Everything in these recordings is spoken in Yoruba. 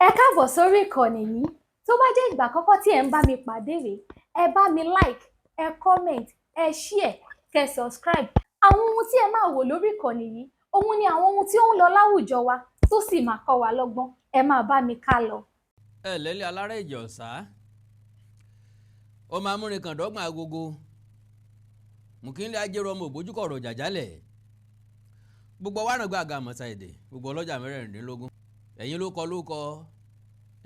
Ẹ káàbọ̀ sórí ìkànnì yìí. Tó bá jẹ́ ìgbà àkọ́kọ́ tí ẹ̀ ń bá mi pàdé rèé, ẹ bá mi like, ẹ comment, ẹ share, kẹ́ subscribe. Àwọn ohun tí ẹ máa wò lórí ìkànnì yìí, òun ni àwọn ohun tí ó ń lọ láwùjọ wa tó sì máa kọ́ wa lọ́gbọ́n. Ẹ máa bá mi ká lọ. Ẹ lẹ́lẹ́ alára ìjọ̀sá ọmọ amúrin kan dọ́gbọ̀n agogo mùkínlé ajérò ọmọ òbójúkọ̀rọ̀ jàjálẹ̀ gbogbo wárangba àgàmọ̀ta èdè gbogbo ọlọ́jà mẹ́rẹ̀ẹ́rìndínlógún ẹ̀yin ló kọ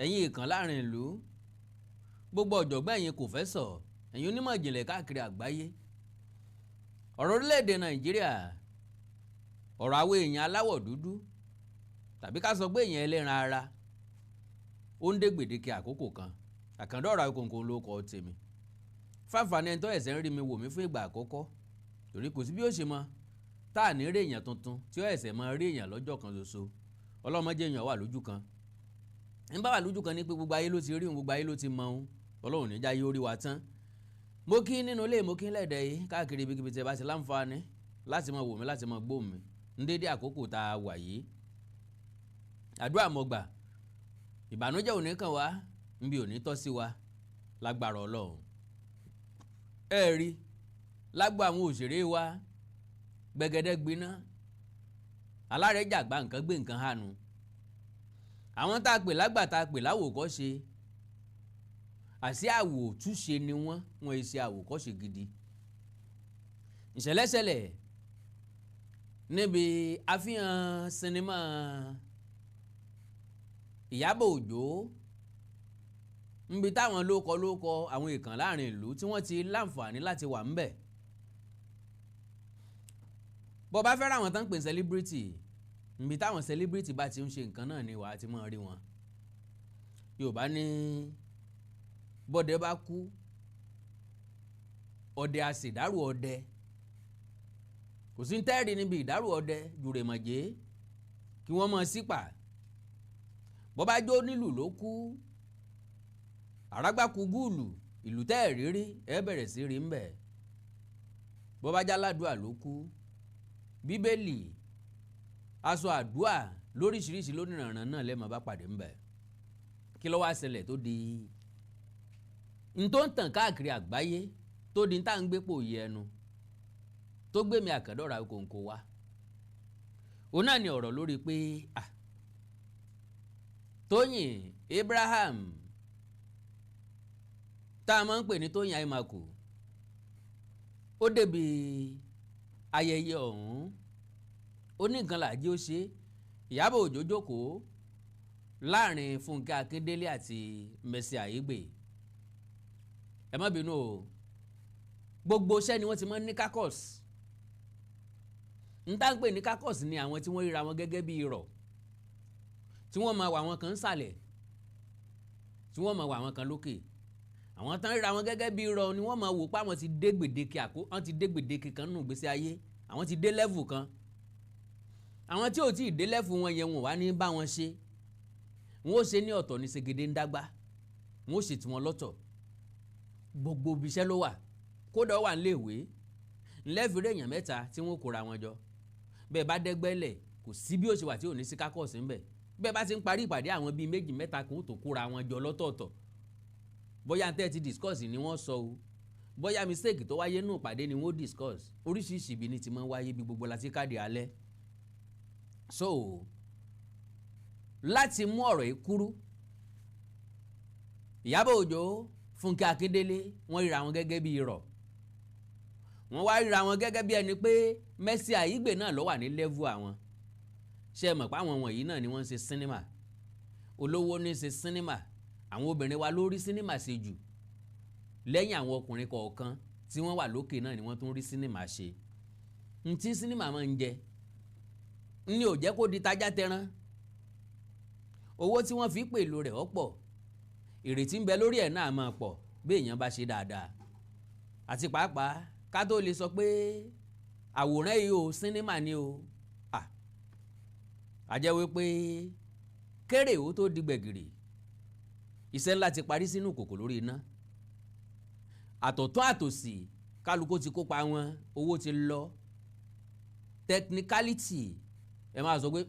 ẹ̀yin ìkàn láàrin ìlú gbogbo ọ̀jọ̀gbọ́n ẹ̀yin kò fẹ́ sọ ẹ̀yin onímọ̀ ìjìnlẹ̀ káàkiri àgbáyé ọ̀rọ̀ orílẹ̀-èdè Nàìjíríà ọ̀rọ̀ àwọn èèyàn aláwọ̀ dúdú tàbí ká sọ pé èèyàn ẹlẹ́ran ara ó ń dé gbèdéke àkókò kan Àkàndé ọ̀rọ̀ Awíkonko ló kọ tèmi fáfàní ẹni tó ẹ̀sẹ̀ ń rí mi wò mí fún ìgbà àkọ́kọ́ torí kò sí bí ó ṣe mọ tá à ní rí èèyàn tuntun tí ó ẹ̀sẹ̀ máa rí èèyàn lọ́jọ́ kan ṣoṣo ọlọ́mọdé èèyàn wà lójú kan ń bá wà lójú kan ní pé gbogbo ayé ló ti rí òun gbogbo ayé ló ti mọ òun Ọlọ́run níjà yóò rí wa tán mo kí nínú ilé mo kí lẹ́dẹ̀ yìí káàkiri ibikíbi tí ẹ bá ti láǹfààní láti máa wò mí láti máa gbọ́ mi ń dédé àkókò tá a wà yìí àdúrà mo gbà ìbànújẹ́ ò ní kàn wá nbí ò ní tọ́ sí wa lágbára Ọlọ́run ẹ rí lágbo àwọn òṣèré wa gbẹgẹdẹ gbiná alárẹ̀jà gba nǹkan gbé nǹkan hánu àwọn tá a pè lágbà tá a pè láwòkọ́ṣe àṣì àwòtúnṣe ni wọ́n ṣe àwòkọ́ṣe gidi ìṣẹ̀lẹ̀ṣẹlẹ̀ níbi àfihàn sinimá Ìyábọ̀ Òjó nbi táwọn lókọ àwọn ìkàn láàrin ìlú tí wọ́n ti láǹfààní láti wà ńbẹ̀ bó bá fẹ́ràn àwọn tán pè celebrity nbi táwọn celebrity bá ti ń ṣe nǹkan náà ni wàá ti máa rí wọn Yorùbá ní bọ́dẹ bá kú ọdẹ a sì dárò ọdẹ kò sí tẹ́ẹ̀rì níbi ìdárò ọdẹ jùrèmọ̀jẹ́ kí wọ́n mọ̀ sípà bó bá jó nílùú ló kú àrágbákú gúùlù ìlú tẹ́ẹ̀rírí ẹ bẹ̀rẹ̀ sí rí ńbẹ̀ bó bá jáládùá ló kú bíbélì aṣọ àdúà lóríṣiríṣi lónìrànràn náà lẹ́mọ̀ bá pàdé ńbẹ̀ kí ló wá ṣẹlẹ̀ tó di n tó ń tàn káàkiri àgbáyé tó di tá à ń gbé pò yẹ ẹnu tó gbé mi Àkàndé ọ̀rọ̀ Awíkonko wá òun náà ni ọ̀rọ̀ lórí pé Tóyìn Abraham tá a máa ń pè ní Tóyìn Àìmàkù ó débi ayẹyẹ ọ̀hún ó ní nǹkan làjí ó ṣe Ìyábọ̀ Òjó jókòó láàrin Funke Akindele àti Mercy Aigbe ẹ má bínú o gbogbo iṣẹ́ ni wọ́n ti máa ń ní kakọ́s ń tá ń pè ní kakọ́s ni àwọn tí wọ́n ríra wọn gẹ́gẹ́ bí irọ́ tí wọ́n máa wà wọn kan sàlẹ̀ tí wọ́n máa wà wọn kan lókè àwọn tán ríra wọn gẹ́gẹ́ bí irọ́ ni wọ́n máa wò pé àwọn ti dé gbèdéke wọ́n ti dé gbèdéke kan nínú ìgbésí ayé àwọn ti dé lẹ́vù kan àwọn tí ò tí ì dé lẹ́vù wọn yẹn wọn wá ní bá wọn ṣe wọn ó ṣe ní ọ̀tọ̀ ní segede ń dágbá wọn ó ṣe tiwọn lọ́tọ̀ gbogbo ibiṣẹ́ ló wà kódà wà níléèwé ńlẹ́fìrí èèyàn mẹ́ta tí wọ́n kóra wọn jọ bẹ́ẹ̀ bá dẹ́gbẹ́lẹ̀ kò sí bí ó ṣe wà tí ò ní sí kákọ́ọ̀sì ńbẹ̀ bẹ́ẹ̀ bá ti ń parí ìpàdé àwọn bíi méjì mẹ́ta kò tó kóra wọn jọ lọ́tọ̀ọ̀tọ̀ bóyá tẹ́ ti discuss ni wọ́n sọ o bóyá mistake tó wáyé nù ìpàdé ni wọ́n discuss oríṣiríṣi ibi ni ti máa ń wáyé bí gbogbo láti káàdì alẹ́ so láti mú ọ̀rọ̀ yìí kúrú Ìyábọ̀ Òjó Funke Akindele wọ́n ríra wọn gẹ́gẹ́ bí irọ́ wọ́n wá ríra wọn gẹ́gẹ́ bí ẹni pé Mercy Aigbe náà ló wà ní level àwọn ṣe mọ̀ pé àwọn wọ̀nyí náà ni wọ́n ń ṣe sinimá olówó ní ṣe sinimá àwọn obìnrin wa lórí sinimá ṣe jù lẹ́yìn àwọn ọkùnrin kọ̀ọ̀kan tí wọ́n wà lókè náà ni wọ́n tún rí sinimá ṣe ntí sinimá máa ń jẹ ní ò jẹ́ kó di tajá tẹran owó tí wọ́n fi pèlò rẹ̀ ọ̀pọ̀ ìrètí ń bẹ lórí ẹ̀ náà máa pọ̀ bí èèyàn bá ṣe dáadáa àti pàápàá ká tó lè sọ pé àwòrán yìí o sinimá ni o àjẹ́ wípé kéré ó tó di gbẹ̀gìrì iṣẹ́ ńlá ti parí sínú kòkò lórí iná àtọ̀tún àtòsì kálukú ti kópa wọn owó ti lọ technicality ẹ máa sọ pé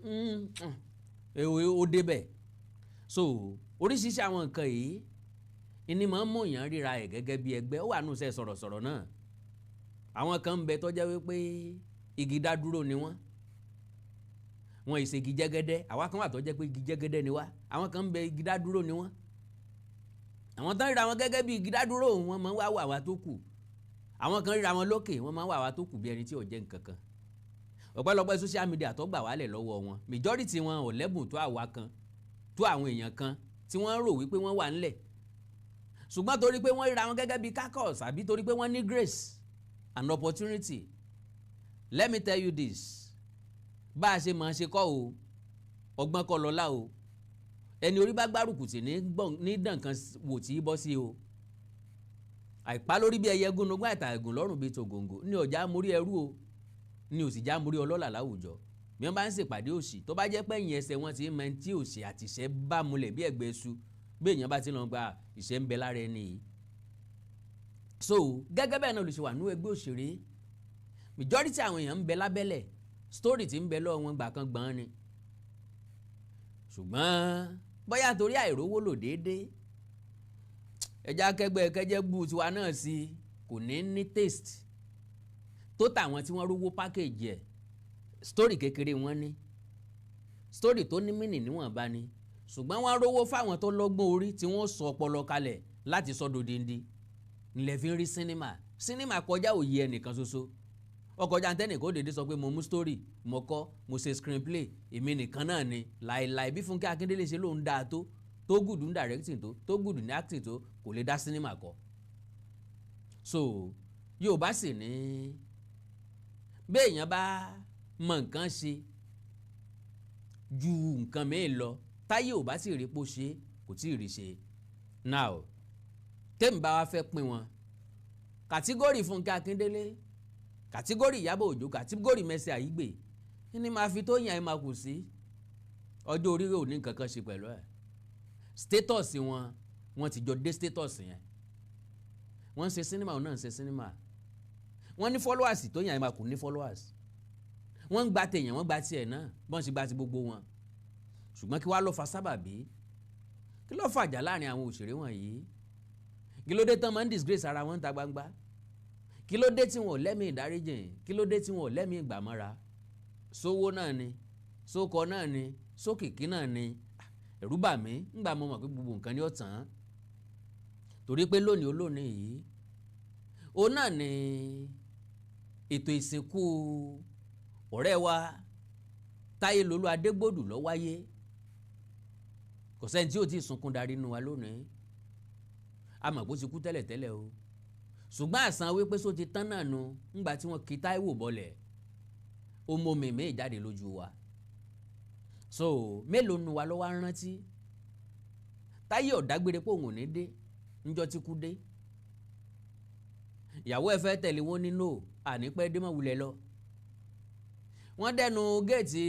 ó débẹ̀ so oríṣiríṣi àwọn nǹkan yìí ìní máa ń mú èèyàn ríra ẹ̀ gẹ́gẹ́ bí ẹgbẹ́ ó wà nù sẹ́ sọ̀rọ̀sọ̀rọ̀ náà àwọn kan ń bẹ tó jẹ́ wípé igi dádúró ni wọ́n ìṣègi jẹ́gẹ́dẹ́ àwa kan wà tó jẹ́ pé igi jẹ́gẹ́dẹ́ ni wá àwọn kan ń bẹ igi dádúró ni wọ́n àwọn tán ríra wọn gẹ́gẹ́ bí igi dádúró wọn máa ń wá wà tó kù àwọn kan ríra wọn lókè wọn máa ń wà tó kù bí ẹni tí ò jẹ́ nǹkan kan ọ̀pọ̀lọpọ̀ social media tó gbà wálẹ̀ lọ́wọ́ wọn majority wọn ò lẹ́bùn tó àwa kan tó àwọn èèyàn kan tí wọ́n rò wípé wọ́n wà ńlẹ̀ ṣùgbọ́n torí pé wọ́n ríra wọn gẹ́gẹ́ bí caucus àbí torí pé wọ́n ní grace and opportunity let me tell you this bá a ṣe máa ṣe kọ́ o ọgbọ́n kọ́ lọ́lá o ẹni orí bá gbárùkù tì ní dànkan wò tí í bọ́ sí o àìpá lórí bí ẹyẹ gúnugún àtàgùn lọ́rùn bíi tògòǹgò ní ọjà mórí ẹrú o ní òsì já mórí ọlọ́lá láwùjọ bí wọ́n bá ń ṣèpàdé òṣì tó bá jẹ́ pé ẹ̀yìn ẹsẹ̀ wọn ti ń mẹ́ni tí òṣì àtìṣẹ́ bá múlẹ̀ bí ẹ̀gbẹ́ iṣu bí èèyàn bá ti lọ gba ìṣẹ́ ń bẹ lára ẹni yìí so gẹ́gẹ́ bẹ́ẹ̀ náà ló ṣe wà ní ẹgbẹ́ òṣèré majority àwọn èèyàn ń bẹ lábẹ́lẹ̀ story tí ń bẹ lọ́wọ́ wọn gbà kan gbọ́n ni ṣùgbọ́n bóyá torí àìrówó lò déédéé ẹja kẹgbẹ́ kẹjẹ́ gbú tiwa náà sí kò ní taste tó tàwọn tí wọ́n rówó package ẹ̀ story kékeré wọn ní story tó ní mínì níwọ̀nba ni ṣùgbọ́n wọ́n rówó fáwọn tó lọ́gbọ́n orí tí wọ́n sọ ọpọlọ kalẹ̀ láti sọ dòdìndí nílẹ̀ fi ń rí sinimá kọjá òye ẹnìkan ṣoṣo ọkọjá ntẹ́nì kó dédé sọ pé mo mú story mo kọ́ mo ṣe screenplay èmi nìkan náà ni láìláì bí Fúnkẹ́ Akíndélé ṣe lóun dáa tó gùdù ní directing tó gùdù ní acting tó kò lè dá sinimá kọ so Yorùbá sì ní béèyàn bá mọ nǹkan ṣe ju nǹkan mìíràn lọ táyé ò bá sì rí pò ṣe kò tí ì rí ṣe now tẹ́mi bá wa fẹ́ pín wọn kàtígórì Fúnkẹ́ Akíndélé kàtígórì Ìyábọ̀ Òjó kàtígórì Mercy Aigbe ní máa fi tó yàn ẹ́ máa kù sí ọjọ́ orí ò ní nǹkan kan ṣe pẹ̀lú ẹ̀ status wọn ti jọ dé status yẹn wọ́n ń ṣe sinimá òun náà ń ṣe sinimá wọ́n ní followers tó yàn ẹ́ máa kù ní followers wọ́n ń gba tèèyàn wọ́n gba tiẹ̀ náà bọ́n ṣe gba ti gbogbo wọn ṣùgbọ́n kí wàá lọ fa sábàbí kí ló fàjà láàrin àwọn òṣèré wọ̀nyí kí ló dé tán máa ń disgrace ara wọn ta gbangba kí ló dé tí wọn ò lẹ́mìí ìdáríjìn kí ló dé tí wọn ò lẹ́mìí ìgbàmọ́ra sówó náà ni sókọ náà ni sókìkí náà ni ẹ̀rú bà mí ńgbà mo mọ̀ pé gbogbo nǹkan ni ó tàn án torí pé lónìí olónìí yìí òun náà ni ètò ìsìnkú ọ̀rẹ́ wa Táyélolú Adégbòdù ló wáyé kò sẹ́ni tí ò tí ì sunkún darí nínú wa lónìí a mọ̀ bó ti kú tẹ́lẹ̀tẹ́lẹ̀ o ṣùgbọ́n àsán wípé só ti tán náà nu ńgbà tí wọ́n kí Táíwò bọlẹ̀ ó mọ mèmé ìjáde lójú wa so mélòó nu wa ló wá rántí Táyé ò dágbére pé òun ò ní dé níjọ́ tí kú dé ìyàwó ẹ̀ fẹ́ tẹ̀lé wọn nínú ànípẹ́ dé mọ́ wulẹ̀ lọ wọ́n dẹnu géètì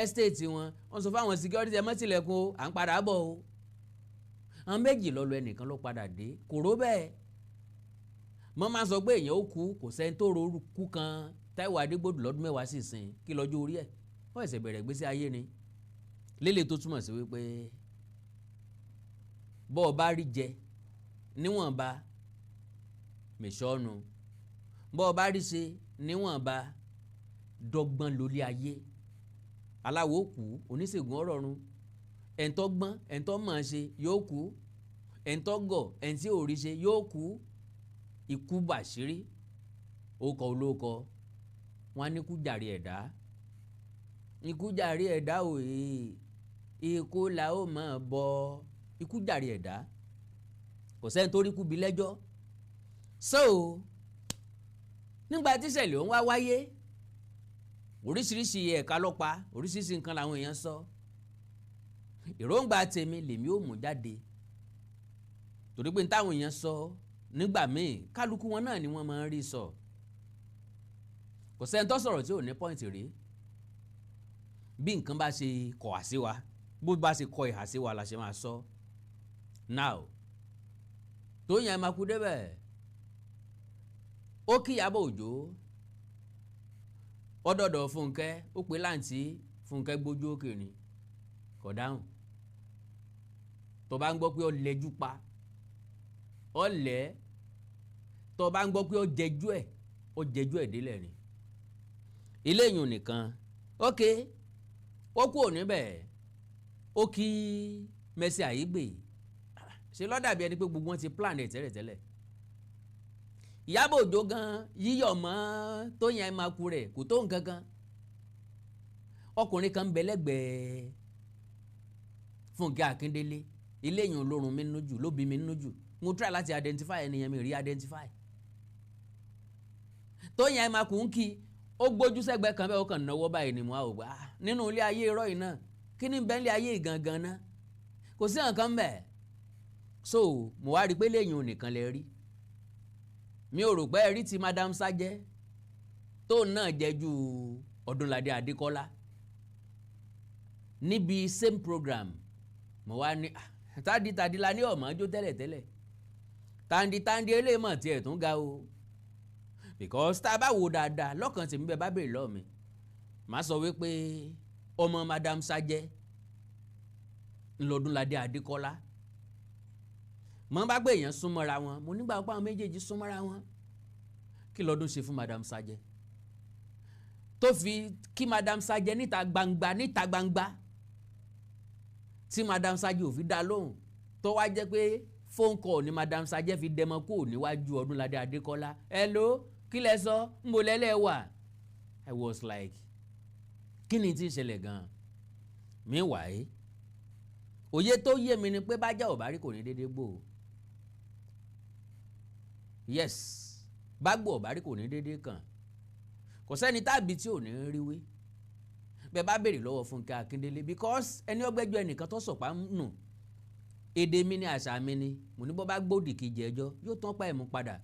ẹ́stéètì wọ́n sọ fáwọn security ẹ má tilẹ̀kùn à ń padà bọ̀ o àwọn méjì lọ́lọ́ ẹnìkan ló padà dé kò ró bẹ́ẹ̀ mọ́ máa sọ pé èèyàn ó kú kò sẹ́ni tó ro kú kan Táíwò Adégbòdù lọ́dún mẹ́wàá sì sìn kí lọ́jọ́ orí ẹ̀ wọ́n ẹ̀sẹ̀ bẹ̀rẹ̀ gbésí ayé ni lélẹ̀ tó túmọ̀ sí wípé bọ́ ọ bá rí jẹ níwọ̀nba mẹ̀sọ́nù bọ́ ọ bá rí ṣe níwọ̀nba dọ́gbọ́n lórí ayé aláwo kú oníṣègùn ọ̀rọ̀run ẹ̀ńtọ́ gbọ́n ẹ̀ńtọ́ mọ̀ ṣe yóò kú ẹ̀ńtọ́ gọ̀ ẹ̀ńtí ò rí ṣe yóò kú ikú bàṣírí ókọ olóko wọn ní kú jàre ẹ̀dá ikú jàre ẹ̀dá òye ikú la ó máa bọ ikú jàre ẹ̀dá kò sẹ́ni tó rí kú bí lẹ́jọ́ so nígbà tí ìṣẹ̀lẹ̀ òun wá wáyé oríṣiríṣi ẹ̀ka lọ́pa oríṣiríṣi nǹkan làwọn èèyàn sọ èròǹgbà tèmi lèmi ò mú jáde torí pé táwọn èèyàn sọ nígbà míì kálukú wọn náà ni wọ́n máa ń rí sọ kò sẹ́ni tó sọ̀rọ̀ tí ò ní pọ́ìntì rí bí nǹkan bá ṣe kọ̀ àṣì wa bó bá ṣe kọ ìhà sí wa la ṣe máa sọ now tó yàn máa kú débẹ̀ ó kí Ìyábọ̀ Òjó ọdọọdọ Fúnkẹ́ ó pè láǹtí Fúnkẹ́ gbójú òkè ni kò dáhùn tó bá ń gbọ́ pé ó lẹ́jú pa ó lẹ́ tó bá ń gbọ́ pé ó jẹjú ẹ̀ délẹ̀ ni ilé ìyún nìkan ok ó kú òní bẹ́ẹ̀ ó kí Mercy Aigbe ṣe lọ́dàbí ẹni pé gbogbo wọn ti plan ẹ̀ tẹ́lẹ̀tẹ́lẹ̀ Ìyábọ̀ Òjó gan yíyọ̀ mọ́ Tóyìn Àìmákù rẹ̀ kò tó nǹkan kan ọkùnrin kan ń bẹ lẹ́gbẹ̀ẹ́ Funke Akindele ilé ìyún olórun mi nínú jù ló bí mi nínú jù mo try láti identify ẹnìyẹn mi rí identify Tóyìn Àìmákù ń kí ó gbójú sẹ́gbẹ́ kan bẹ́ẹ̀ ó kàn náwó báyìí ni mo á wò gbà nínú ilé ayé irọ́ yìí náà kí ni bẹ́ẹ̀ ilé ayé gangan náà kò sí nǹkan bẹ́ẹ̀ so mo wá rí pé lẹ́yìn onìkan lè rí mi ò rò pé ẹ rí ti Madam Saje tó náà jẹ́ ju Ọdúnládé Adékọ́lá níbi same program mo wá ní tádìtàdì la ní ọ̀mọ́ jó tẹ́lẹ̀tẹ́lẹ̀ tàǹdìtàǹdì eléèmọ̀ tiẹ̀ tún ga o because tá a bá wo dáadáa lọ́kàn tèmi bẹ́ẹ̀ bá béèrè lọ́ọ̀ mi màá sọ wípé ọmọ Madam Saje ńlọdúnládé Adékọ́lá mọ́ bá gbé èèyàn súnmọ́ra wọn mo nígbà pé àwọn méjèèjì súnmọ́ra wọn kí lọ́dún ṣe fún Madam Saje tó fi kí Madam Saje níta gbangba tí Madam Saje ò fi dá lóhùn tó wá jẹ́ pé phone call ni Madam Saje fi dẹmọ kó níwájú Ọdúnládé Adékọ́lá hello kí lẹ sọ ń bo lẹ́lẹ́ wà I was like kí ni tí ń ṣẹlẹ̀ gan-an meanwhile òye tó yé mi ni pé bájá ò bá rí kò ní déédéé gbò yes bágbó ò bá rí kò ní déédéé kàn kò sẹ́ni tábì tí ò ní rí wí bẹ́ẹ̀ bá béèrè lọ́wọ́ Funke Akindele because ẹni ọgbẹ́jọ́ ẹnìkan tó sọ̀pá nù èdè mi ni àṣà mi ni mo ní bọ́ bá gbòdì kejì ẹjọ́ yóò tán pa ẹ̀mú padà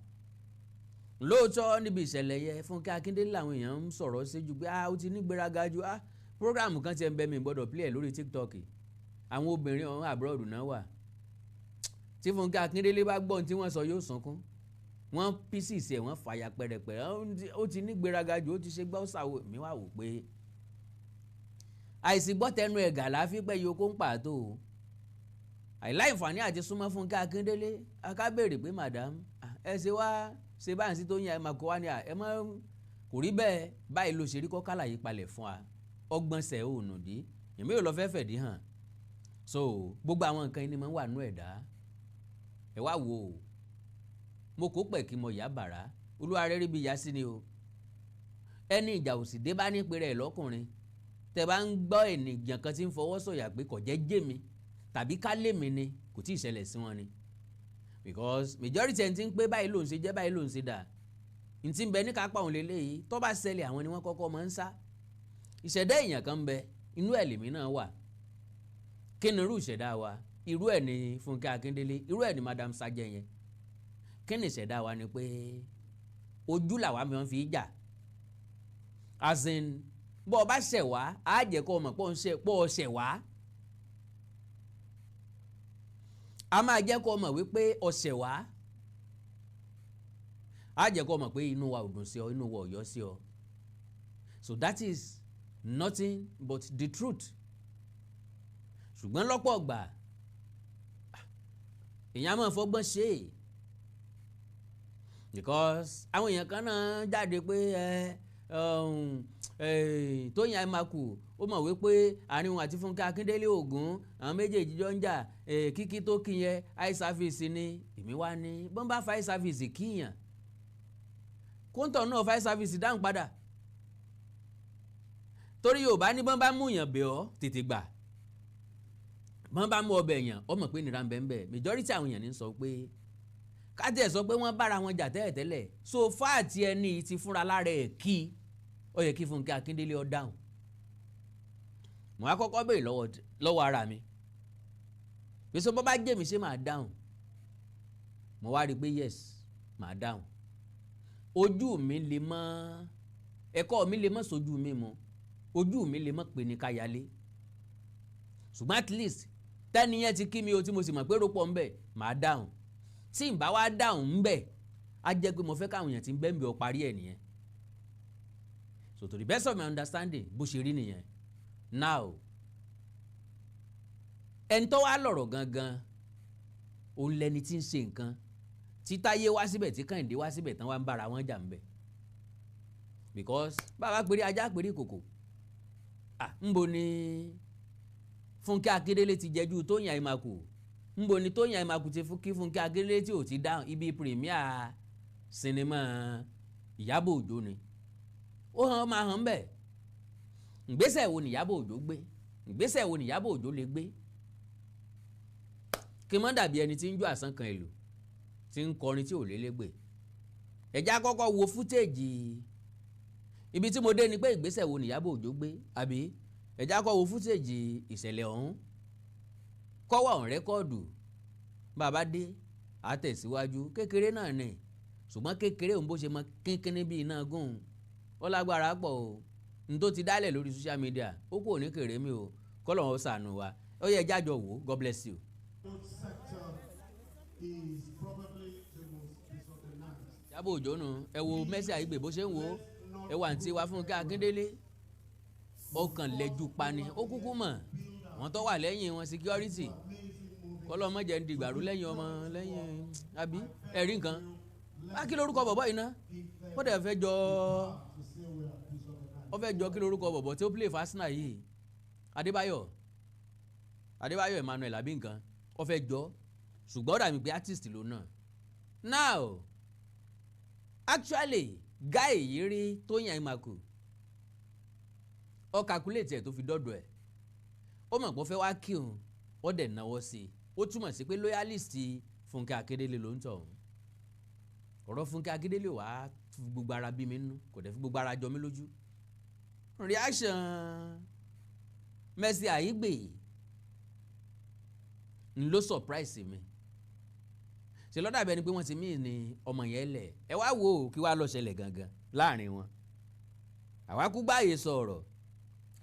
lóòótọ́ níbi ìṣẹ̀lẹ̀ yẹ Funke Akindele làwọn èèyàn ń sọ̀rọ̀ sí ju pé ó ti ní gbéraga ju program kan ti ẹ̀ ń bẹ mi gbọ́dọ̀ play ẹ̀ lórí TikTok àwọn obìnrin ọ̀hún abroad náà wà tí Funke Akindele bá gbọ́n tí wọ́n sọ yóò sunkún wọ́n pieces ẹ̀ wọ́n fàyà pẹ̀rẹ̀pẹ̀rẹ̀ ó ti ní gbéraga ju ó ti ṣe gbọ́ sàwọ mi wà wò pé àìsí gbọ́ tẹnu ẹ̀gà láfi pẹ́ yòókù ń pàtó àìláìfàní àti súnmọ́ Funke Akindele aká béèrè pé madam ẹ ṣe wá ṣe báyìí sí Tóyìn Àìmákù wá ní ẹ mọ́ kò rí bẹ́ẹ̀ báyìí ló ṣe rí kọ́ kálàyé palẹ̀ fún wa ọgbọ́n sẹ̀ ò nù dí èmi ò lọ fẹ́ fẹ̀dí hàn so gbogbo àwọn nǹkan yìí ni mo ń wà nú ẹ̀dá ẹ wá wò ó mo kó pẹ̀ kí mo yá bàrá olúwa rẹ̀ rí bí ìyá sí ni o ẹni ìjà òsì dé bá ní pèrè ẹ̀ lọ́kùnrin tẹ bá ń gbọ́ ènìyàn kan tí ń fọwọ́ sọ̀yà pé kò jẹ́ jẹ́ mi tàbí ká lé mi ni kò tí ì ṣẹlẹ̀ sí wọn ni because majority ẹni tí ń pé báyìí ló ń ṣe jẹ́ báyìí ló ń ṣe dà ní ti ń bẹ ní kápá òun lélẹ́yìí tó bá ṣẹlẹ̀ àwọn ni wọ́n kọ́kọ́ máa ń sá ìṣẹ̀dá èèyàn kan ń bẹ inú ẹ̀ lèmi náà wà kí ni irú ìṣẹ̀dá wa irú ẹ̀ ni Funke Akindele irú ẹ̀ ni Madam Saje yẹn kí ni ìṣẹ̀dá wa ni pé ojú làwa mi fi jà as in bọ́ ọ bá ṣẹ̀ wá á jẹ́ kó o mọ̀ pọ́ ọ ṣẹ̀ wá a máa jẹ́ kó o mọ̀ wípé ọ ṣẹ̀ wá á jẹ́ kó o mọ̀ pé inú wa ò dùn sí ọ inú wa ò yọ sí ọ so that is nothing but the truth ṣùgbọ́n lọ́pọ̀ ọgbà èèyàn máa fọgbọ́n ṣe é because àwọn èèyàn kan náà jáde pé Tóyìn Àìmákù ó mọ̀ wípé àárín òun àti Funke Akindele Ògún àwọn méjèèjì jọ ń jà kíkí tó kí yẹn eye service ni èmi wá ní bọ́n bá fa eye service kíyàn kóńtọ̀ náà fa eye service dáhùn padà torí Yorùbá ní bọ́n bá mú yàn bẹ̀ ọ́ tètè gbà bọ́n bá mú ọbẹ̀ yàn ọmọ pé nira ń bẹ ń bẹ majority àwọn èèyàn ní sọ pé kájẹ́ sọ pé wọ́n bára wọn jà tẹ́lẹ̀tẹ́lẹ̀ so fáàtì ẹni ti fúnra lára ẹ̀ kí ó yẹ kí Funke Akindele ó dáhùn mo á kọ́kọ́ béèrè lọ́wọ́ ara mi pé sọ bọ́ bá jẹ́ mi ṣé màá dáhùn mo wá rí i pé yes màá dáhùn ojú mi lè mọ́ ẹ̀kọ́ mi lè mọ́ sójú mi mọ́ ojú mi lè mọ́ pé ní káyálé ṣùgbọ́n at least tẹ́niyẹn ti kí mi o tí mo sì mọ̀ pé rọ́pọ̀ ń bẹ̀ màá dáhùn tí n bá wá dáhùn ń bẹ̀ á jẹ́ pé mo fẹ́ káwọn èèyàn ti ń bẹ́ ń bẹ̀ ọ parí ẹ̀ nìyẹn so to the best of my understanding bó ṣe rí nìyẹn now ẹni tó wá lọ̀rọ̀ gangan òun lẹni tí ń ṣe nǹkan tí Táyé wá síbẹ̀ tí Kẹ́hìndé wá síbẹ̀ tán wá ń bára wọn jà ń bẹ̀ because bàbá péré ajá péré kòkò ńbo ni Funke Akindele ti jẹ́jú Tóyìn Àìmàkù ńbo ni Tóyìn Àìmàkù ti kí Funke Akindele tí ò ti dáhùn ibi premier sinimá Ìyábọ̀ Òjó ni ó hàn máa hàn bẹ́ẹ̀ ìgbésẹ̀ wo ni Ìyábọ̀ Òjó gbé ìgbésẹ̀ wo ni Ìyábọ̀ Òjó lè gbé kí mọ́ dàbí ẹni tí ń jó àsán kan ìlú tí ń kọrin tí ò lélégbè ẹ̀já kọ́kọ́ wo fútéèjì ibi tí mo dé ni pé ìgbésẹ̀ wo ni Ìyábọ̀ Òjó gbé àbí ẹ̀já kọ́kọ́ wo fútéèjì ìṣẹ̀lẹ̀ ọ̀hún kọ́wọ́ ọ̀hún rẹ́kọ́ọ̀dù bàbá dé àtẹ̀síwájú kékeré náà ni ṣùgbọ́n kékeré òun bó ṣe mọ kínkínní bíi iná gùn ó lágbára pọ̀ o n tó ti dálẹ̀ lórí social media ó kò ní kéré mi o kọ́lọ̀ ó ṣàánú wa ó yẹ jájọ wò God bless you. Ìyábọ̀ Òjó nu ẹ wo Mercy Aigbe bó ṣe ń wo ẹ wà ní tiwa Funke Akindele ó kàn lẹ́jú pani ó kúkú mọ̀ wọ́n tó wà lẹ́yìn wọn security kọ́lọ́ mọ̀jẹ̀ ń dìgbàrú lẹ́yìn ọmọ lẹ́yìn àbí ẹ̀rí nǹkan kí lórúkọ bọ̀bọ̀ yìí ná ó dẹ̀ fẹ́ jọ kí lórúkọ bọ̀bọ̀ tí ó play for Arsenal yìí Adébáyọ̀ Emmanuel àbí nǹkan ó fẹ́ jọ ṣùgbọ́n ó dàbí pé artist ló náà now actually guy yìí rí Tóyìn Àìmàkù ó calculate ẹ̀ tó fi dọ́dọ̀ ẹ̀ ó mọ̀ pé ó fẹ́ wá kí òun ó dẹ̀ náwó sí i ó túmọ̀ sí pé loyalist Funke Akindele ló ń tọ̀ òun ọ̀rọ̀ Funke Akindele wàá fi gbogbo ara bí mi nínú kò dẹ̀ fi gbogbo ara jọ mí lójú reaction Mercy Aigbe n ló surprise mi ṣe lọ́dà bẹ́ẹ̀ ni pé wọ́n ti mí ní ọmọ yẹn lẹ̀ ẹ wá wo kí wàá lọ ṣẹlẹ̀ gangan láàrin wọn àwa kú gbá àyè sọ̀rọ̀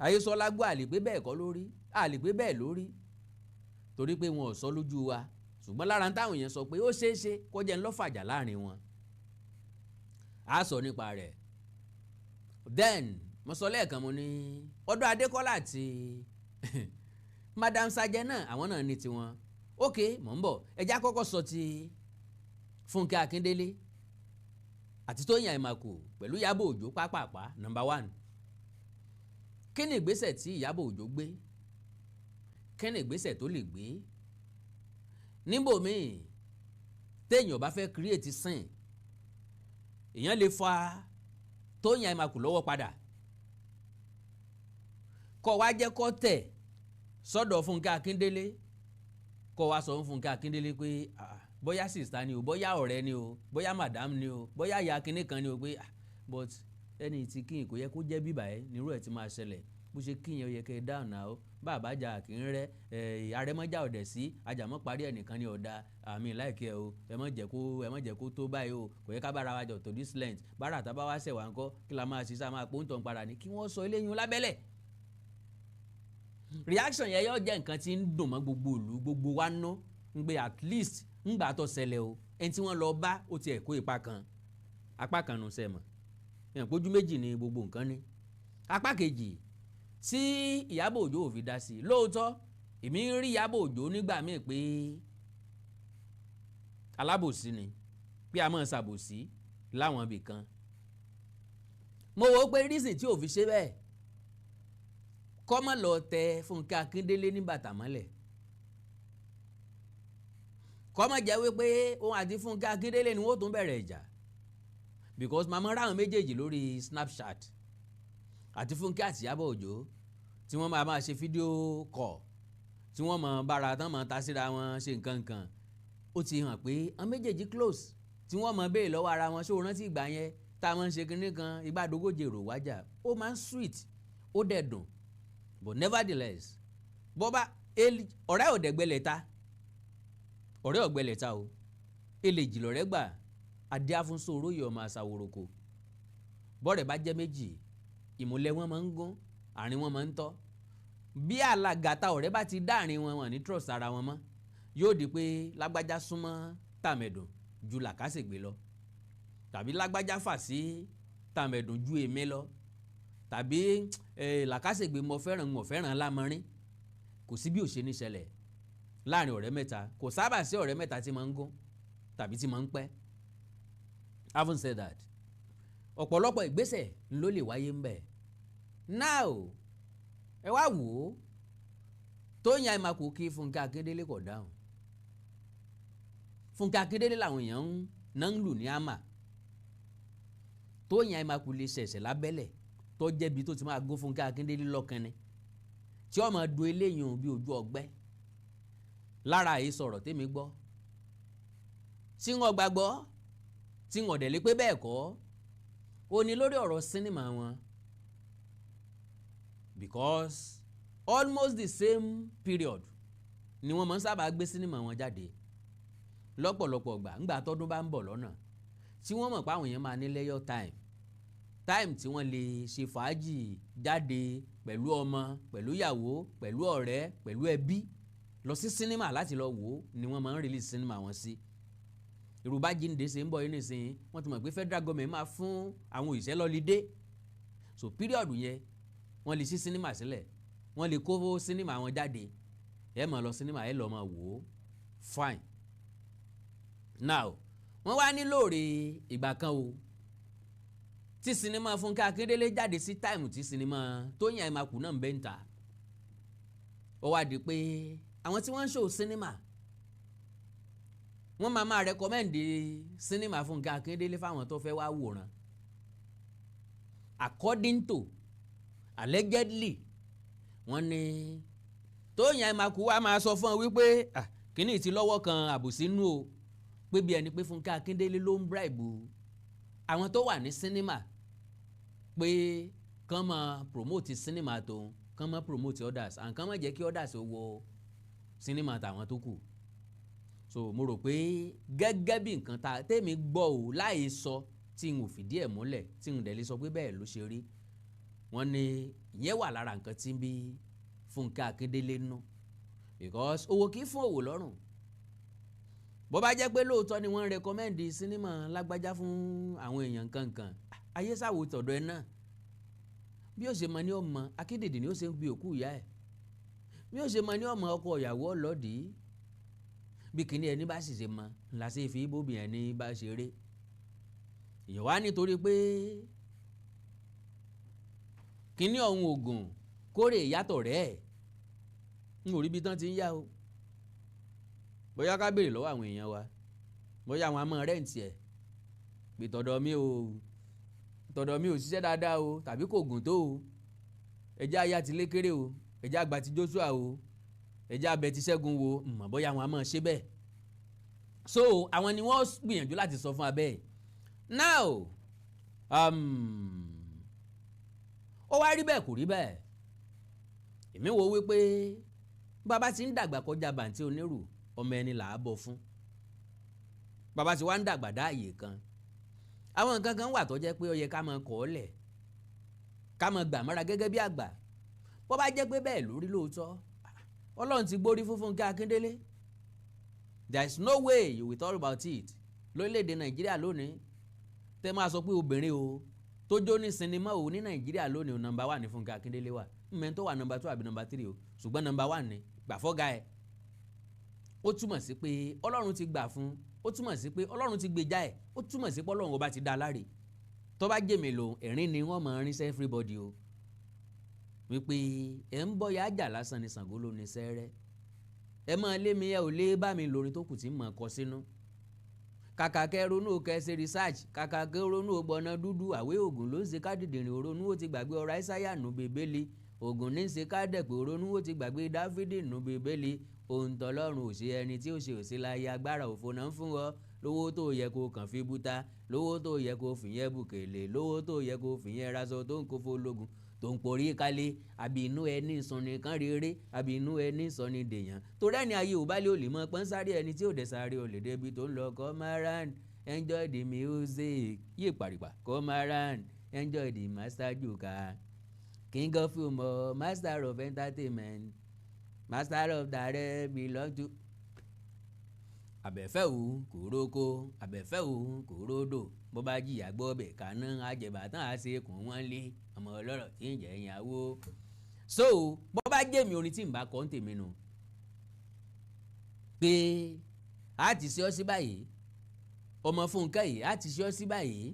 àyè sọ lágbó àlè pé bẹ́ẹ̀ kọ́ lórí àlè pé bẹ́ẹ̀ lórí torí pé wọn ò sọ lójú wa ṣùgbọ́n lára táwọn èèyàn sọ pé ó ṣeé ṣe kó jẹ́ ńlọ́fàjà láàrin wọn a sọ nípa rẹ̀ then mo sọ lẹ́ẹ̀kan mo ní ọ̀dọ̀ Adékọ́lá àti Madam Saje náà àwọn náà ní tiwọn ok mò ń bọ̀ ẹjá kọ́kọ́ sọ ti Funke Akindele àti Tóyìn Àìmàkù pẹ̀lú Ìyábọ̀ Òjó pápápá number 1 kí ni ìgbésẹ̀ tí Ìyábọ̀ Òjó gbé kí ni ìgbésẹ̀ tó lè gbé níbòmíì téèyàn bá fẹ́ create scene èèyàn lè fa Tóyìn Àìmàkù lọ́wọ́ padà kọ́ wá jẹ́ kọ́ tẹ̀ sọ́dọ̀ Funke Akindele kọ́ wá sọ fún Funke Akindele pé bóyá sista ni o bóyá ọ̀rẹ́ ni o bóyá madam ni o bóyá ìyá kinní kan ni o pé but ẹni tí kíyìn kò yẹ kó jẹ́ bíbà ẹ nírú ẹ̀ tí máa ṣẹlẹ̀ bó ṣe kíyìn ó yẹ kẹ́ ẹ dáhùn náà ó bàbá jà kì í rẹ́ arẹ́mọ́jà ọ̀dẹ̀ sí ajàmọ́ parí ẹnìkan ní ọ̀dà àmì láìkẹ́ o ẹ má jẹ́ kó tó báyìí o kò yẹ ká bára wa jọ tó this length bára àtàbá wa ṣẹ̀ wá ńkọ́ kí la máa ṣiṣẹ́ máa pò ń tàn padà ní kí wọ́n sọ eléyìí lábẹ́lẹ̀ reaction yẹn yóò jẹ́ nǹkan tí ń dùn mọ́ gbogbo ìlú gbogbo wa ná ń gbé at least ń gbà tó ṣẹlẹ̀ o ẹni tí wọ́n lọ bá ó ti ẹ̀ kó apá kan nù sẹ́mọ̀ èèyàn pójú méjì ni gbogbo nǹkan ní apá kejì tí Ìyábọ̀ Òjó ò fi dá sí i lóòótọ́ èmi ń rí Ìyábọ̀ Òjó nígbà míì pé alábòsí ni pé a máa ṣàbòsí láwọn ibì kan mo wò ó pé reason tí ò fi ṣe bẹ́ẹ̀ kọ́mọ̀ lọ tẹ Funke Akindele ní bàtà mọ́lẹ̀ kọ́mọ̀ jẹ́ wípé òun àti Funke Akindele ni wọ́n tún bẹ̀rẹ̀ ìjà because màmá ráwọn méjèèjì lórí Snapchat àti Funke àti Ìyábọ̀ Òjó tí wọ́n máa ṣe fídíò call tí wọ́n mọ̀ bára tán mọ̀ ta síra wọn ṣe nǹkan kan ó ti hàn pé àwọn méjèèjì close tí wọ́n mọ̀ béèrè lọ́wọ́ ara wọn ṣó rántí ìgbà yẹn tá a máa ń ṣe kinní kan ìgbà àdógójì èrò wájà ó máa ń sweet ó dẹ̀ dùn but nevertheless bọ́bá ọ̀rẹ́ ọ̀dẹ̀gbẹ̀lẹ̀ ta o eléjì lọ̀rẹ́ gbà adéáfúnso oróyè ọmọ àṣàwòròkò bọ́rẹ̀ bá jẹ́ méjì ìmùlẹ̀ wọn máa ń gún àárín wọn máa ń tọ́ bí alàgàtà ọ̀rẹ́ bá ti dáàrin wọn ní trust ara wọn mọ́ yóò di pé lágbájá súnmọ́ tàmẹ̀dùn ju làkàṣègbè lọ tàbí lágbájá fà sí tàmẹ̀dùn ju èmi lọ tàbí làkàṣègbè mo fẹ́ràn lámọrin kò sí bí ò ṣe ní ṣẹlẹ̀ láàrin ọ̀rẹ́ mẹ́ta kò sábà sí ọ̀rẹ́ mẹ́ta tí máa ń gún tàbí tí máa ń pẹ́. Having said that, ọ̀pọ̀lọpọ̀ ìgbésẹ̀ ló lè wáyé ń bẹ̀. Now ẹ wá wò ó, Tóyìn Àìmàkù kí Funke Akindele kò dáhùn. Funke Akindele làwọn èèyàn náà ń lù ní àmà. Tóyìn Àìmàkù lè ṣẹ̀ṣẹ̀ lábẹ́lẹ̀ tó jẹ́bi tó ti máa gún Funke Akindele lọ́kànnì tí ó máa do eléyìí bí ojú ọgbẹ́. Lára èyí sọ̀rọ̀ tèmi gbọ́ tí wọ́n gbàgbọ́ tí wọ́n dẹ̀ lé pé bẹ́ẹ̀ kọ́ ó ní lórí ọ̀rọ̀ sinimá wọn, because almost the same period ni wọ́n máa ń sábà gbé sinimá wọn jáde lọ́pọ̀lọpọ̀ gbà ńgbà tọ́dún bá ń bọ̀ lọ́nà tí wọ́n mọ̀ pé àwọn èèyàn máa ní leisure time tí wọ́n lè ṣe fàájì jáde pẹ̀lú ọmọ, pẹ̀lú ìyàwó, pẹ̀lú ọ̀rẹ́, pẹ̀lú ẹbí lọ sí sinimá láti lọ wò ó ni wọ́n máa ń release sinimá wọn sí. Yorùbá jíǹde ṣe ń bọ̀ yín nísìnyí wọ́n ti mọ̀ pé federal government máa fún àwọn òṣìṣẹ́ lọ́lídé, so period yẹn wọ́n lè ṣí sinimá sílẹ̀, wọ́n lè kó sinimá wọn jáde, ẹ máa lọ sinimá ẹ lọ́ọ́ máa wò ó fine. Now wọ́n wá ní lóore ìgbà kan o tí sinimá Funke Akindele jáde sí táìmù tí sinimá Tóyìn Àìmàkù náà ń bẹ́ ń ta. Ó wá di pé àwọn tí wọ́n ń show sinimá wọ́n máa rẹ́kọ́mẹ́ǹdì sinimá Funke Akindele fáwọn tó fẹ́ wá wòran. According to allegedly wọ́n ní Tóyìn Àìmàkù wá máa sọ fún ọ wípé kíní ti lọ́wọ́ kan àbòsí nú o, pé bí ẹni pé Funke Akindele ló ń bribe àwọn tó wà ní sinimá pé kán máa promote sinimá tóun, kán máa promote others and kán máa jẹ́ kí others wọ sinimá tàwọn tó kù. So mo rò pé gẹ́gẹ́ bí nǹkan ta tèmi gbọ́ ò láì sọ tí n ò fìdí ẹ̀ múlẹ̀ tí n dẹ̀ lè sọ pé bẹ́ẹ̀ ló ṣe rí, wọ́n ní ìyẹn wà lára nǹkan tí ń bí Funke Akindele nú, because owó kì í fún òwò lọ́rùn. Bó bá jẹ́ pé lóòótọ́ ni wọ́n ń rẹkọmẹ́ǹdì sinimá lágbájá fún àwọn èèyàn kankan, ayé sáwò tọ̀dọ̀ ẹ náà bí ó ṣe mọ ní ọmọ akíndèdè ni ó ṣe ń gbé òkú ìyá ẹ̀, bí ó ṣe mọ ní ọmọ ọkọ ìyàwó ọlọ́dìí, bí kìíní ẹni bá sì ṣe mọ ńlá sí fi bóbi ẹni bá ṣe eré. Èèyàn wá nítorí pé kìíní ọ̀hún ògùn kórè ìyàtọ̀ rẹ̀ ń ò rí bí tán ti ń yá o. Bóyá ká béèrè lọ́wọ́ àwọn èèyàn wa, bóyá àwọn amọ̀ rẹ́ǹtì ẹ̀ pé tọ̀dọ̀ mi ò ṣiṣẹ́ dáadáa o, tàbí kò gùn tó o, ẹjẹ́ aya ti lékéré o, ẹjẹ́ àgbà ti Joshua o, ẹjẹ́ abẹ ti Ṣẹ́gun wo, mọ̀ bóyá àwọn amọ̀ ṣe bẹ́ẹ̀. So àwọn ni wọ́n gbìyànjú láti sọ fún abẹ́ ẹ̀. Now ó wá rí bẹ́ẹ̀ kò rí bẹ́ẹ̀. Èmi wo wípé bàbá ti ń dàgbà kọjá bàǹtí onírù ọmọ ẹni là á bọ̀ fún. Bàbá ti wá ń dàgbà dá àyè kan, àwọn nǹkan kan wà tó jẹ́ pé ó yẹ ká máa kọ́ ọ́ lẹ̀, ká máa gbà mọ́ra gẹ́gẹ́ bí àgbà. Bó bá jẹ́ pé bẹ́ẹ̀ lórí lóòótọ́, Ọlọ́run ti gbórí fún Funke Akindele. There is no way you will talk about it lórílẹ̀‐èdè Nàìjíríà lónìí tẹ́ máa sọ pé obìnrin o tó jó ní sinimá o ní Nàìjíríà lónìí o nọ́mbà 1 ní Funke Akindele wà, mẹ́ńtọ́ wà nọ́mbà 2 àbí nọ́mbà 3 o, ṣùgbọ́n nọ́mbà 1 ní gbà fọ́gá ẹ̀. Ó túmọ̀ sí pé Ọlọ́run ti gbà fún, ó túmọ̀ sí pé Ọlọ́run ti gbèjà ẹ̀, ó túmọ̀ sí pé Ọlọ́run ọba ti dá a láre. Tó bá jẹ́ mélòó ẹ̀rín ni wọ́n máa ń rinṣẹ́ everybody o, wípé ẹ̀ ń bọ́ ya jà lásán ni Ṣàngó ló ní sẹ́rẹ́, ẹ máa lé mi ẹ ò lé bá mi lórin tó kù tí mọ̀ kọ sínú. Kàkà kẹ́ ronú kẹ́ ṣe research, kàkà kẹ́ ronú gbọ́ná dúdú àwé Ògùn ló ń ṣe kádìdìrín òronú ó ti gbàgbé ọ̀rọ̀ Àìsáyà nù bèbélì, Ògùn ní ń ṣe kádẹ̀pẹ̀ òronú ó ti gbàgbé Dáfídì nù bèbélì, ohun tọ́lọ́run ò ṣe ẹni tí ó ṣe òṣè láyé agbára òfo náà ń fún ọ, lówó tó yẹ kó kàn fi búta, lówó tó yẹ kó fìyẹn bùkèlè, lówó tó yẹ kó fìyẹn raṣọ tó ń kó fólógun tó ń porí kálé, àbí inú ẹni ìsọni kan rere, àbí inú ẹni ìsọni dèèyàn, torí ẹni ayé ò bá lè olè mọ pọ́n sáré ẹni tí ò dẹ̀ sáré olè débi tó ń lọ. Come around, enjoy the music, yé pàrìpà. Come around, enjoy the master joka, king of humor, master of entertainment, master of direct belong to. Àbẹ̀fẹ́ òun kò róko, àbẹ̀fẹ́ òun kò ródò, bó bá jìyà gbọ́ bẹ̀ kaná àjẹbàtàn àṣekùn wọn lé ọmọ ọlọ́rọ̀ tí ń jẹ́ ìyàwó. So bó bá jẹ́ mi orin tí ń bá kọ́ ń tèmi nù, pé a ti ṣe ọ́ sí báyìí ọmọ Funke yìí a ti ṣe ọ́ sí báyìí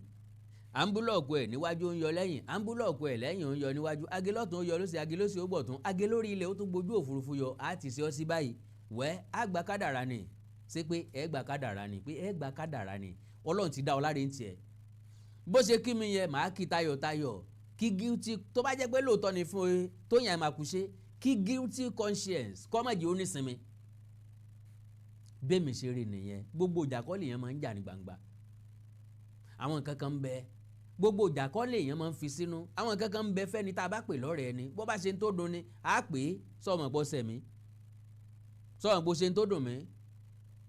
àǹbúlọ̀kù ẹ̀ níwájú ó ń yọ lẹ́yìn àǹbúlọ̀kù ẹ̀ lẹ́yìn ó ń yọ níwájú agilọ́tún ó yọ lósì agilósì ó gbọ̀tún agé lórí ilẹ̀ ó tún gbójú òfurufú yọ a ti ṣe ọ́ sí báyìí wẹ́ àgbà kádàrá ni ṣé pé ẹ gbà kádàrá ni pé ẹ gbà kádàrá ni Ọlọ́run ti dá ọ láre ń tiẹ̀ bó ṣe kí mi yẹ màá kí tayọ̀tayọ̀ kí guilty tó bá jẹ́ pé lóòótọ́ ni fún ẹ tó yàn máa kú ṣe kí guilty conscience kọ́mọ̀jì ó nísinmi bẹ́ẹ̀ mi ṣe rí nìyẹn gbogbo ìjàkọ́lé yẹn máa ń jà ní gbangba àwọn nǹkan kan ń bẹ gbogbo ìjàkọ́lé yẹn máa ń fi sínú àwọn nǹkan kan ń bẹ fẹ́ni tá a bá pè lọ́rẹ̀ẹ́ ni bó bá ṣe ń tó dùn ni á pè é sọ̀mọ̀ bọ́ sẹ̀mí sọ̀mọ̀ bó ṣe ń tó dùn mí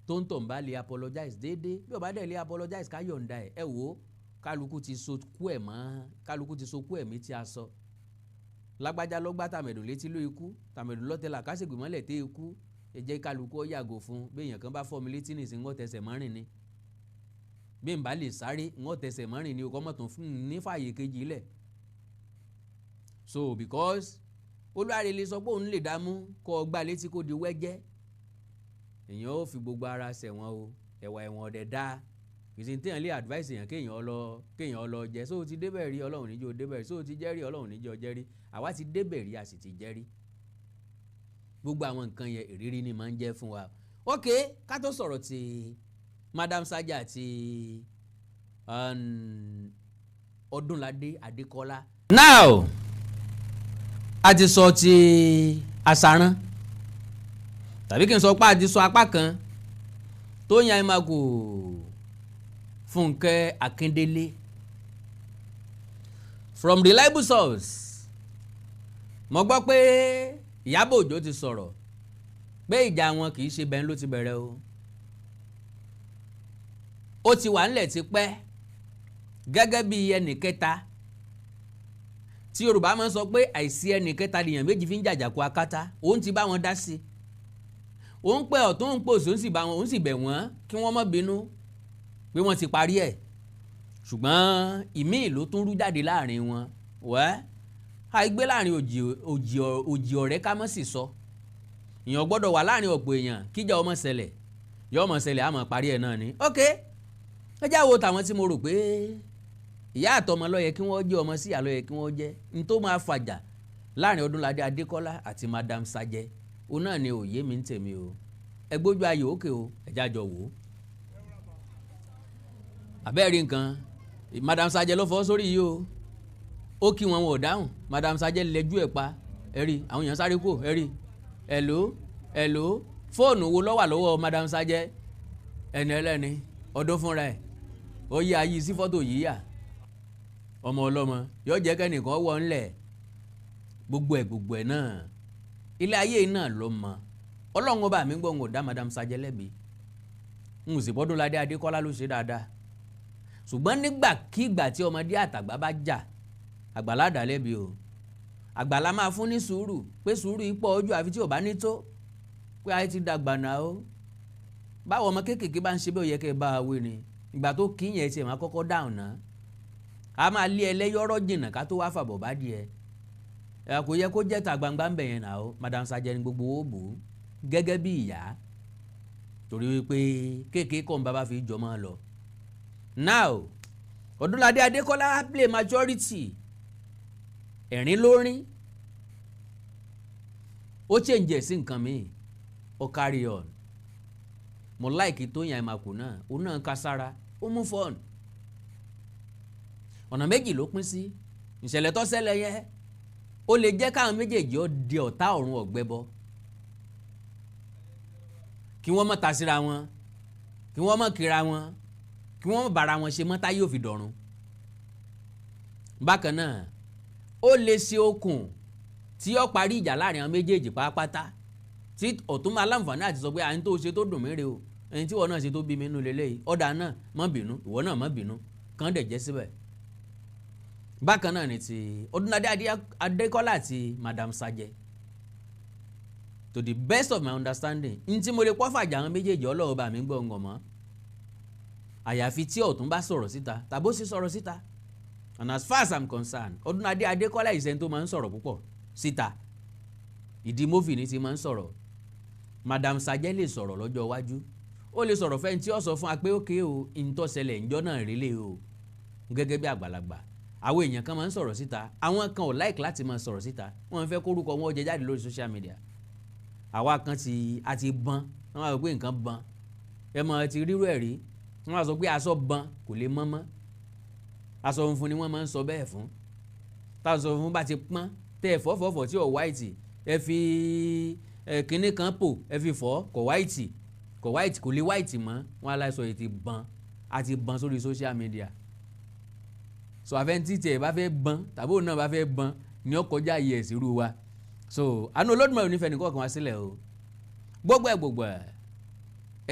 tó ń tàn bá lè apologize déédéé bí ó bá dẹ̀ lè apologize ká yọ̀ǹda ẹ̀ wò ó kálukú ti sokú ẹ̀ mọ́ kálukú ti sokú ẹ̀mí tí a sọ lágbájá lọ́gbá tàmẹ̀dùn létí ló ikú tàmẹ̀dùn lọ́tẹ̀lá kásìgbè mọ́lẹ̀ tẹ́ ikú ẹ jẹ́ kálukú ó yàgò fún béèyàn kan bá fọ́ mi létí nìsín ń tẹsẹ̀ mọ́rin ni bí n bá lè sáré ń tẹsẹ̀ mọ́rin ni o kọ́ mọ̀ tó fún un ní fààyè kejì lẹ̀ so because olúwarẹ̀ lè sọ pé òun lè dámú kọ́ ọ gbá létí kó di wẹ́jẹ́ èèyàn ó fi gbogbo ara ṣẹ̀wọ̀n o ẹ̀wà ẹ̀wọ̀n ọ̀dẹ̀ dáa kìsìn téèyàn lè advice èèyàn kéèyàn lọ jẹ so ti débẹ̀ rí Ọlọ́run níjó débẹ̀ rí so ti jẹ́ rí Ọlọ́run níjó jẹ́ rí àwa ti débẹ̀ rí a sì ti jẹ́ rí gbogbo àwọn nǹkan yẹn ìrírí ni máa ń jẹ́ fún wa ok ká tó sọ̀rọ̀ ti Madam Saje àti Ọdúnládé Adékọ́lá. Now a ti sọ ti Asaran tàbí kí n sọ pé a ti sọ apá kan tó yan ẹ máa kò Funke Akindele from reliable source mo gbọ́ pé Ìyábọ̀ Òjó ti sọ̀rọ̀ pé ìjà wọn kì í ṣe bẹ́ẹ̀ ló ti bẹ̀rẹ̀ o ó ti wà nílẹ̀ ti pẹ́ gẹ́gẹ́ bí ẹnì kẹta tí Yorùbá máa ń sọ pé àìsí ẹnì kẹta lèèyàn méjì fi ń jàjàkú akátá òun ti bá wọn dá sí òun pẹ́ ọ̀tún òun pòsì òun sì bẹ̀ wọ́n kí wọ́n má bínú pé wọ́n ti parí ẹ̀ ṣùgbọ́n ìmíì ló tún rú jáde láàrin wọn wẹ́ àìgbé láàrin òjì ọ̀rẹ́ ká mọ́ sì sọ èèyàn gbọ́dọ̀ wà láàrin ọ̀pọ̀ èèyàn kíjà ọmọ ṣẹlẹ̀ yọ ọmọ ṣẹlẹ̀ àmọ́ parí ẹ̀ náà ni ok ẹ já wo tàwọn tí mo rò pé ìyá àtọmọ ló yẹ kí wọ́n jẹ́ ọmọ sí ìyá ló yẹ kí wọ́n jẹ́ n tó máa fàjà láàrin Ọdúnládé Adékọ́lá àti Madam Saje òun náà ni òye mi ń tèmi o ẹ gbójú ayò òkè o ẹ jájọ wò ó àbẹ́ẹ̀rí nǹkan Madam Saje ló fọ́ sórí yìí o ó kí wọn ò dáhùn Madam Saje lẹ́jú ẹ̀ pa ẹ̀rí àwọn èèyàn sáré kó ẹ̀rí ẹ̀lò fóònù wo ló wà lọ́wọ́ Madam Saje ẹni ẹlẹ́ni ọdún fúnra ẹ̀ ó yí ayé sí fọ́tò yíyà ọmọ ọlọ́mọ yóò jẹ́ kẹ́nìkan wọ̀ ńlẹ̀ gbogbo ẹ̀ náà ilé ayé náà ló mọ Ọlọ́run ọba mi gbọ́ ń dá Madam Saje lẹ́bi ń sì bọ́dúnládé Adékọ́lá ló ṣe dáadáa ṣùgbọ́n nígbàkígbà tí ọmọdé àtàgbà bá jà àgbàlá dá lẹ́bi o àgbàlá máa fún ní sùúrù pé sùúrù ipò ojú àfi tí ò bá ní tó pé ayé ti dàgbà náà o báwo ọmọ kéékèèké bá ń ṣe bí ó yẹ kẹ́ ẹ bá a wé ni ìgbà tó kí yẹn tiẹ̀ máa kọ́kọ́ dáhùn náà a máa lé ẹlẹ́yọ́rọ́ jìnnà ká tó wá fàbọ̀ bá díẹ̀ ẹ kò yẹ kó jẹ́ ta gbangba ń bẹ̀ yẹn náà o Madam Saje ni gbogbo ó bò ó gẹ́gẹ́ bí ìyá torí wípé kéékèèké kọ́ ń bá fi jọ máa lọ. Now Ọdúnládé Adékọ́lá play majority ẹ̀rín lórín ó change sí nǹkan mi ó carry on mo like tó yàn ìmàkù náà ó náà ká sára ó mú fọ́ọ̀nù ọ̀nà méjì ló pín sí ìṣẹ̀lẹ̀ tó ṣẹlẹ̀ yẹ ó lè jẹ́ káwọn méjèèjì ó di ọ̀tá ọ̀run ọ̀gbẹ́bọ kí wọ́n má ta síra wọn kí wọ́n má kíra wọn kí wọ́n má bára wọn ṣe mọ́ táyé ò fi dọ̀run bákan náà ó lè ṣe okùn tí ó parí ìjà láàrin àwọn méjèèjì pátápátá tí ọ̀tún máa láǹfààní àti sọ pé àyín tó ṣe tó dùn mí rè o ẹni tí ìwọ náà ṣe tó bí mi nínú lélẹ́yìí ọ̀dà náà má bínú ìwọ náà má bínú kàn dẹ̀ jẹ́ síbẹ̀. bákan náà ni ti Ọdúnládé Adékọ́lá àti Madam Saje to the best of my understanding n tí mo lè kọ́ fàjà àwọn méjèèjì ọlọ́wọ́ bá mi gbọ́ ọ̀ngàn mọ́ àyàfi tí ọ̀tún bá sọ̀rọ̀ síta tàbó sì sọ̀rọ̀ síta and as far as I'm concerned Ọdúnládé Adékọ́lá ìṣẹ́ni tó máa ń sọ̀rọ̀ púpọ̀ síta ìdí mófì ní ti máa ń sọ̀rọ̀ Madam Saje lè sọ̀rọ̀ lọ́jọ́ iwájú ó lè sọ̀rọ̀ fẹ́ni tí ó sọ fún wa pé ókè o ìntọ́sẹ̀lẹ̀ ìjọ náà rélé o gẹ́gẹ́ bí àgbàlagbà àwọn èèyàn kan máa ń sọ̀rọ̀ síta àwọn kan ò like láti máa sọ̀rọ̀ síta wọ́n fẹ́ kórúkọ wọn jẹ jáde lórí social media àwa kan àti bọ́n wọ́n máa sọ pé nǹkan bọ́n ẹ mọ̀ ti rírú ẹ̀ rí wọ́n máa sọ pé aṣọ bọ́n kò lè mọ́ mọ́ aṣọ funfun ni wọ́n máa ń sọ bẹ́ẹ̀ fún táṣọ funfun bá ti pọ́n tẹ́ ẹ fọ́fọ́fọ́ tí ò white ẹ fi kinní kan pò ẹ fi fọ́ kò white kò lè white mọ́ wọ́n aláìsọ yìí ti bọ́n àti bọ́n sórí social media so àfẹ́ntì tí ẹ bá fẹ́ bọ́n tàbí òun náà bá fẹ́ bọ́n ni ó kọjá yẹ ẹ̀sìrú wa so àánú Olódùmarè onífẹ́ nìkan kan wá sílẹ̀ o gbogbo ẹ̀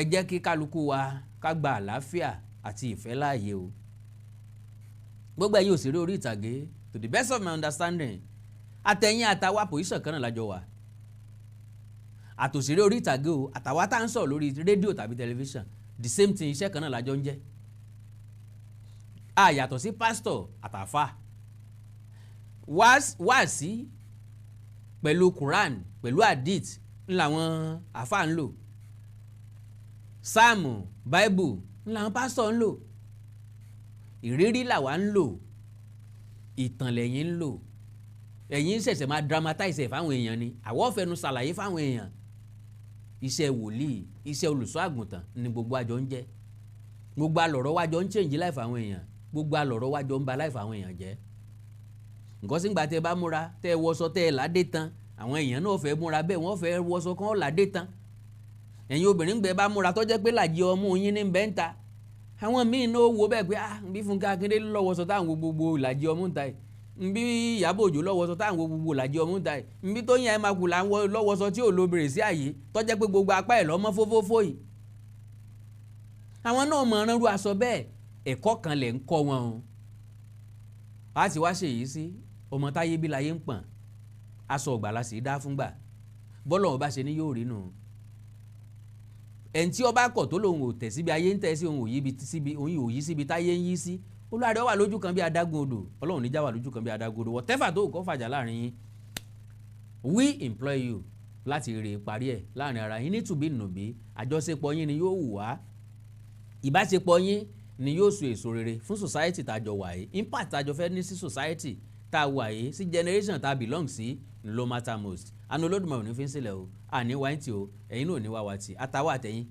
ẹ jẹ́ kí kálukú wa ká gba àlàáfíà àti ìfẹ́ láàyè o gbogbo ẹ̀yin òṣèré orí ìtàgé to the best of my understanding àtẹ̀yìn àtàwa pòsíṣàn kan náà lájọ wà àtòṣèré orí ìtàgé o àtàwa tá à ń sọ̀rọ̀ lórí rédíò tàbí tẹlifíṣàn the same thing iṣẹ́ kan náà lájọ ń jẹ́ a yàtọ̀ sí pásítọ̀ àtàfà wáàsí pẹ̀lú Quran pẹ̀lú hadith ńláwọn àfà ń lò sáàmù báíbù ńláwọn pásítọ̀ ń lò ìrírí làwa ń lò ìtàn lẹ́yìn ń lò ẹ̀yin ṣẹ̀ṣẹ̀ máa dramatize ẹ̀ fáwọn èèyàn ni àwọ̀ fẹnu ṣàlàyé fáwọn èèyàn iṣẹ́ wòlíì iṣẹ́ olùṣọ́ àgùntàn ni gbogbo àjọ ń jẹ́ gbogbo àlọ́rọ̀ wájọ ń change life àwọn èèyàn gbogbo àlọ́rọ̀ wájọ ń ba life àwọn èèyàn jẹ́ nǹkan sígbà tẹ́ bá múra tẹ́ wọṣọ tẹ́ ládé tán àwọn èèyàn náà fẹ́ múra bẹ́ẹ̀ wọ́n fẹ́ wọṣọ kán ládé tán ẹ̀yin obìnrin gbẹ bá múra tó jẹ́ pé làjì ọmú yín ní bẹ́ẹ̀ ń ta àwọn míì náà wo bẹ́ẹ̀ pé bí Funke Akindele lọ́wọ́sọ táwọn gbogbo làjì ọmú ń ta yìí nbí Ìyábọ̀ Òjó lọ́wọ́sọ táwọn gbogbo làjì ọmú ń ta yìí nbí Tóyìn Àìmákù là ń wọ lọ́wọ́sọ tí ò lóbìnrin sí àyè tó jẹ́ pé gbogbo apá ẹ̀ lọ́mọ fófófó yìí àwọn náà mọ̀ ọ́n rú aṣọ bẹ́ẹ̀ ẹ̀kọ́ kan lẹ̀ ń kọ́ wọn o a ti wá ṣèyí sí ọmọ táyé bí láyé ń pọ̀n aṣọ ọ̀gbàlà sì dá fúngbà bọ́lọ̀ ọba ṣe ní yóò rí nù ẹni tí ọba kọ̀ tó lòun ò tẹ̀ síbi ayé ń tẹ̀ sí òun ò yí síbi táyé ń yí sí olùwàdí wà lójú kan bí adágún odò ọlọ́run níjà wà lójú kan bí adágún odò whatever tó kọ́ fàjà láàrin yín we employ you láti rè parí ẹ̀ láàrin ara yín ní tùbí nùbí àjọṣepọ̀ yín ni yóò wù wá ìbáṣepọ̀ yín ni yóò so èso rere fún society tàjọ wà yìí impact tàjọ fẹ́ ní sí society tá a wà yìí sí generation tá a belong sí ni ló matter most àná Olódùmarè ò ní fi ń sílẹ̀ o àní wáyé tí o ẹ̀yin náà ò ní wá wá tì àtàwọn àtẹ̀yìn